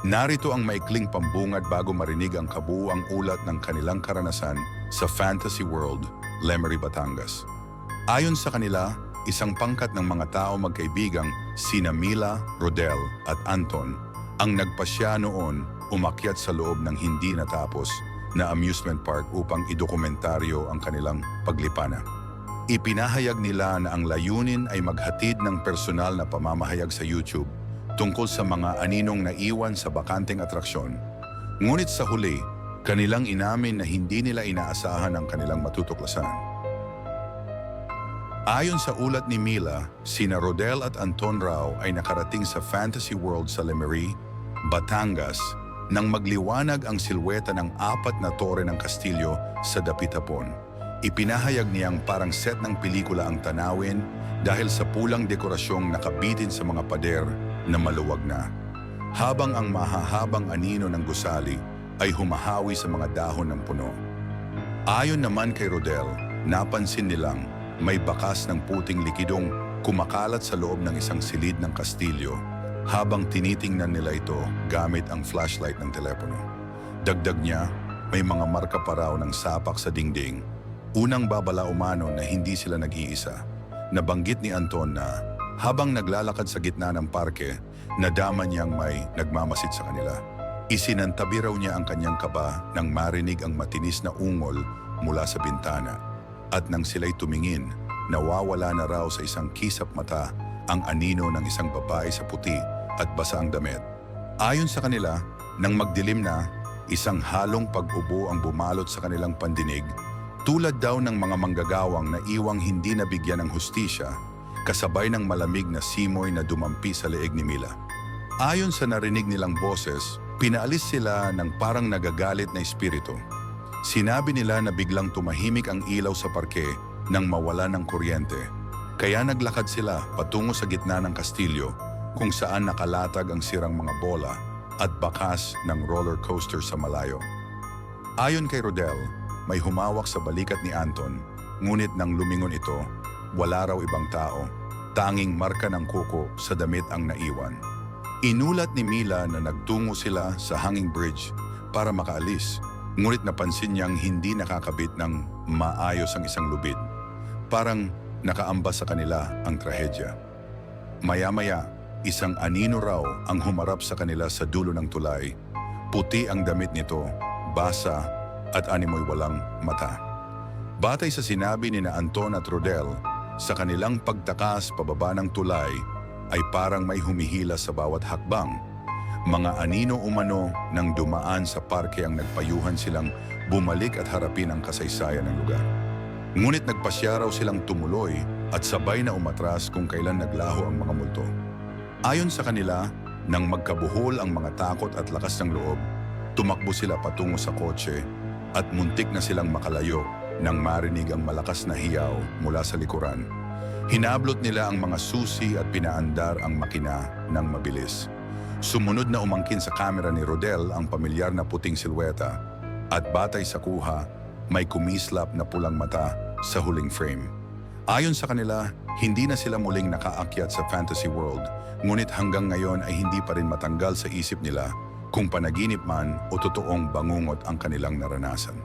Narito ang maikling pambungad bago marinig ang kabuuang ulat ng kanilang karanasan sa Fantasy World, Lemery, Batangas. Ayon sa kanila, isang pangkat ng mga tao magkaibigang sina Mila, Rodel at Anton ang nagpasya noon umakyat sa loob ng hindi natapos na amusement park upang idokumentaryo ang kanilang paglipana. Ipinahayag nila na ang layunin ay maghatid ng personal na pamamahayag sa YouTube tungkol sa mga aninong naiwan sa bakanteng atraksyon. Ngunit sa huli, kanilang inamin na hindi nila inaasahan ang kanilang matutuklasan. Ayon sa ulat ni Mila, sina Rodel at Anton raw ay nakarating sa Fantasy World sa Lemery, Batangas, nang magliwanag ang silweta ng 4 na tore ng kastilyo sa Dapitapon. Ipinahayag niyang parang set ng pelikula ang tanawin dahil sa pulang dekorasyong nakabitin sa mga pader na maluwag na. Habang ang mahahabang anino ng gusali ay humahawi sa mga dahon ng puno. Ayon naman kay Rodel, napansin nilang may bakas ng puting likidong kumakalat sa loob ng isang silid ng kastilyo habang tinitingnan nila ito gamit ang flashlight ng telepono. Dagdag niya, may mga marka pa raw ng sapak sa dingding. Unang babala umano na hindi sila nag-iisa. Nabanggit ni Anton na habang naglalakad sa gitna ng parke, nadama niyang may nagmamasid sa kanila. Isinantabi raw niya ang kanyang kaba nang marinig ang matinis na ungol mula sa bintana. At nang sila'y tumingin, nawawala na raw sa isang kisap mata ang anino ng isang babae sa puti at basa ang damit. Ayon sa kanila, nang magdilim na, isang halong pag-ubo ang bumalot sa kanilang pandinig, tulad daw ng mga manggagawang na iwang hindi nabigyan ng hustisya, kasabay ng malamig na simoy na dumampi sa leeg ni Mila. Ayon sa narinig nilang boses, pinaalis sila ng parang nagagalit na espiritu. Sinabi nila na biglang tumahimik ang ilaw sa parke nang mawala ng kuryente. Kaya naglakad sila patungo sa gitna ng kastilyo kung saan nakalatag ang sirang mga bola at bakas ng roller coaster sa malayo. Ayon kay Rodel, may humawak sa balikat ni Anton, ngunit nang lumingon ito, wala raw ibang tao, tanging marka ng kuko sa damit ang naiwan. Inulat ni Mila na nagtungo sila sa hanging bridge para makaalis, ngunit napansin niyang hindi nakakabit ng maayos ang isang lubid. Parang nakaambas sa kanila ang trahedya. Maya-maya, isang anino raw ang humarap sa kanila sa dulo ng tulay. Puti ang damit nito, basa at animoy walang mata. Batay sa sinabi ni na Anton at Rodel, sa kanilang pagtakas pababa ng tulay ay parang may humihila sa bawat hakbang. Mga anino umano nang dumaan sa parke ang nagpayuhan silang bumalik at harapin ang kasaysayan ng lugar. Ngunit nagpasya raw silang tumuloy at sabay na umatras kung kailan naglaho ang mga multo. Ayon sa kanila, nang magkabuhol ang mga takot at lakas ng loob, tumakbo sila patungo sa kotse at muntik na silang makalayo nang marinig ang malakas na hiyaw mula sa likuran. Hinablot nila ang mga susi at pinaandar ang makina ng mabilis. Sumunod na umangkin sa kamera ni Rodel ang pamilyar na puting silweta at batay sa kuha, may kumislap na pulang mata sa huling frame. Ayon sa kanila, hindi na sila muling nakaakyat sa Fantasy World, ngunit hanggang ngayon ay hindi pa rin matanggal sa isip nila kung panaginip man o totoong bangungot ang kanilang naranasan.